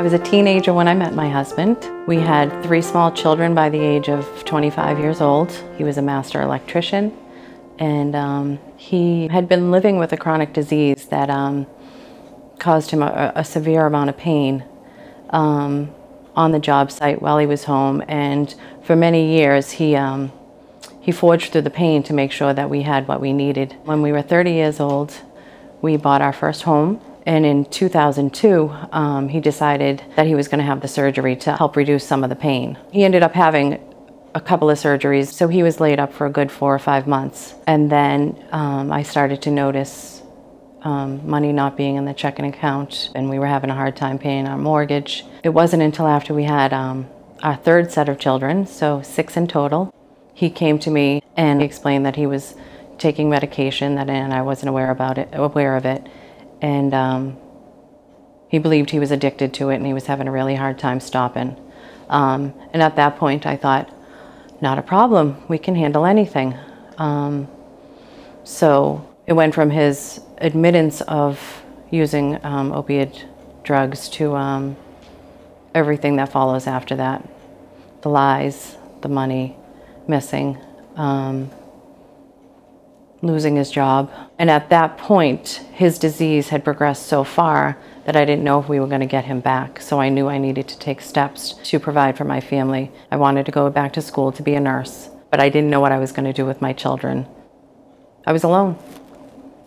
I was a teenager when I met my husband. We had 3 small children by the age of 25 years old. He was a master electrician, and he had been living with a chronic disease that caused him a severe amount of pain on the job site while he was home. And for many years, he forged through the pain to make sure that we had what we needed. When we were 30 years old, we bought our first home. And in 2002, he decided that he was going to have the surgery to help reduce some of the pain. He ended up having a couple of surgeries, so he was laid up for a good 4 or 5 months. And then I started to notice money not being in the checking account, and we were having a hard time paying our mortgage. It wasn't until after we had our 3rd set of children, so 6 in total, he came to me and explained that he was taking medication and I wasn't aware of it. And he believed he was addicted to it, and he was having a really hard time stopping. And at that point I thought, not a problem, we can handle anything. So it went from his admittance of using opiate drugs to everything that follows after that. The lies, the money, missing, losing his job. And at that point, his disease had progressed so far that I didn't know if we were going to get him back. So I knew I needed to take steps to provide for my family. I wanted to go back to school to be a nurse, but I didn't know what I was going to do with my children. I was alone.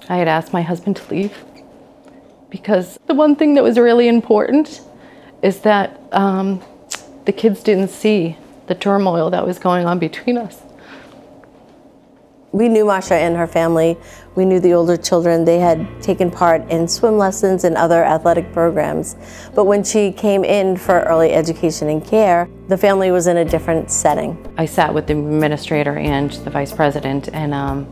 I had asked my husband to leave because the one thing that was really important is that the kids didn't see the turmoil that was going on between us. We knew Marsha and her family. We knew the older children. They had taken part in swim lessons and other athletic programs. But when she came in for early education and care, the family was in a different setting. I sat with the administrator and the vice president, and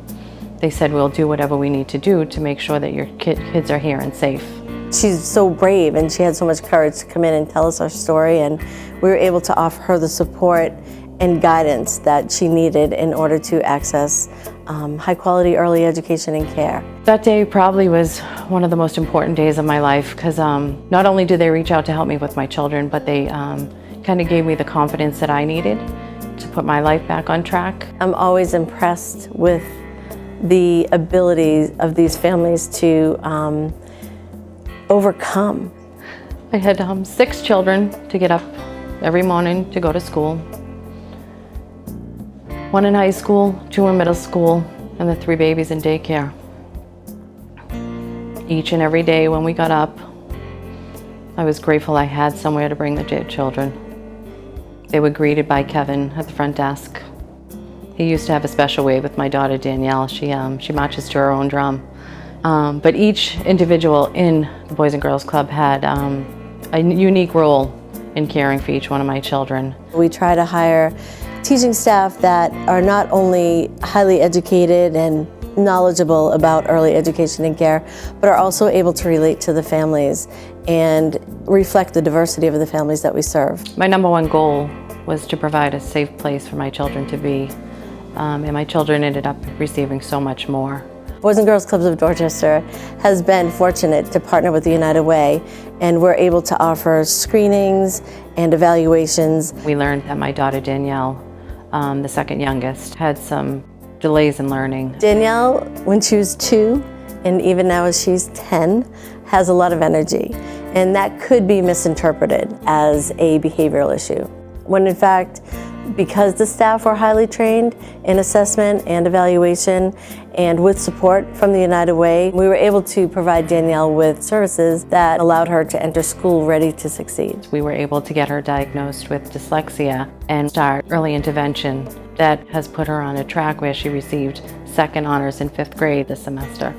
they said, we'll do whatever we need to do to make sure that your kids are here and safe. She's so brave, and she had so much courage to come in and tell us our story, and we were able to offer her the support and guidance that she needed in order to access high-quality early education and care. That day probably was one of the most important days of my life, because not only did they reach out to help me with my children, but they kind of gave me the confidence that I needed to put my life back on track. I'm always impressed with the ability of these families to overcome. I had 6 children to get up every morning to go to school. 1 in high school, 2 in middle school, and the 3 babies in daycare. Each and every day when we got up, I was grateful I had somewhere to bring the children. They were greeted by Kevin at the front desk. He used to have a special way with my daughter Danielle. She marches to her own drum. But each individual in the Boys and Girls Club had a unique role in caring for each one of my children. We try to hire teaching staff that are not only highly educated and knowledgeable about early education and care, but are also able to relate to the families and reflect the diversity of the families that we serve. My #1 goal was to provide a safe place for my children to be, and my children ended up receiving so much more. Boys and Girls Clubs of Dorchester has been fortunate to partner with the United Way, and we're able to offer screenings and evaluations. We learned that my daughter Danielle, the 2nd youngest, had some delays in learning. Danielle, when she was 2, and even now as she's 10, has a lot of energy, and that could be misinterpreted as a behavioral issue, when in fact, because the staff were highly trained in assessment and evaluation, and with support from the United Way, we were able to provide Danielle with services that allowed her to enter school ready to succeed. We were able to get her diagnosed with dyslexia and start early intervention that has put her on a track where she received 2nd honors in 5th grade this semester.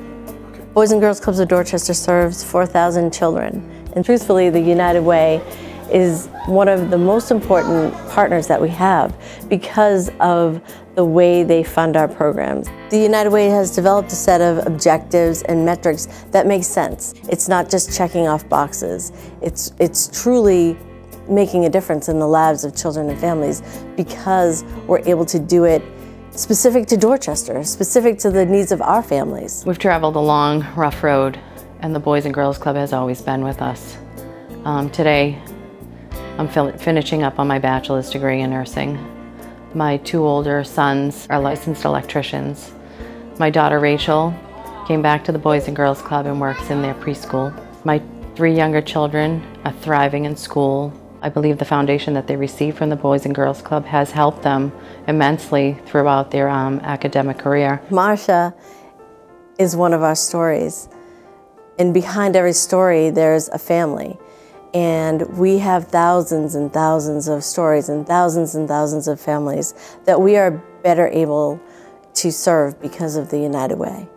Boys and Girls Clubs of Dorchester serves 4,000 children, and truthfully, the United Way is one of the most important partners that we have because of the way they fund our programs. The United Way has developed a set of objectives and metrics that make sense. It's not just checking off boxes. It's truly making a difference in the lives of children and families because we're able to do it specific to Dorchester, specific to the needs of our families. We've traveled a long, rough road, and the Boys and Girls Club has always been with us. Today, I'm finishing up on my bachelor's degree in nursing. My 2 older sons are licensed electricians. My daughter Rachel came back to the Boys and Girls Club and works in their preschool. My 3 younger children are thriving in school. I believe the foundation that they receive from the Boys and Girls Club has helped them immensely throughout their academic career. Marsha is one of our stories. And behind every story, there's a family. And we have thousands and thousands of stories and thousands of families that we are better able to serve because of the United Way.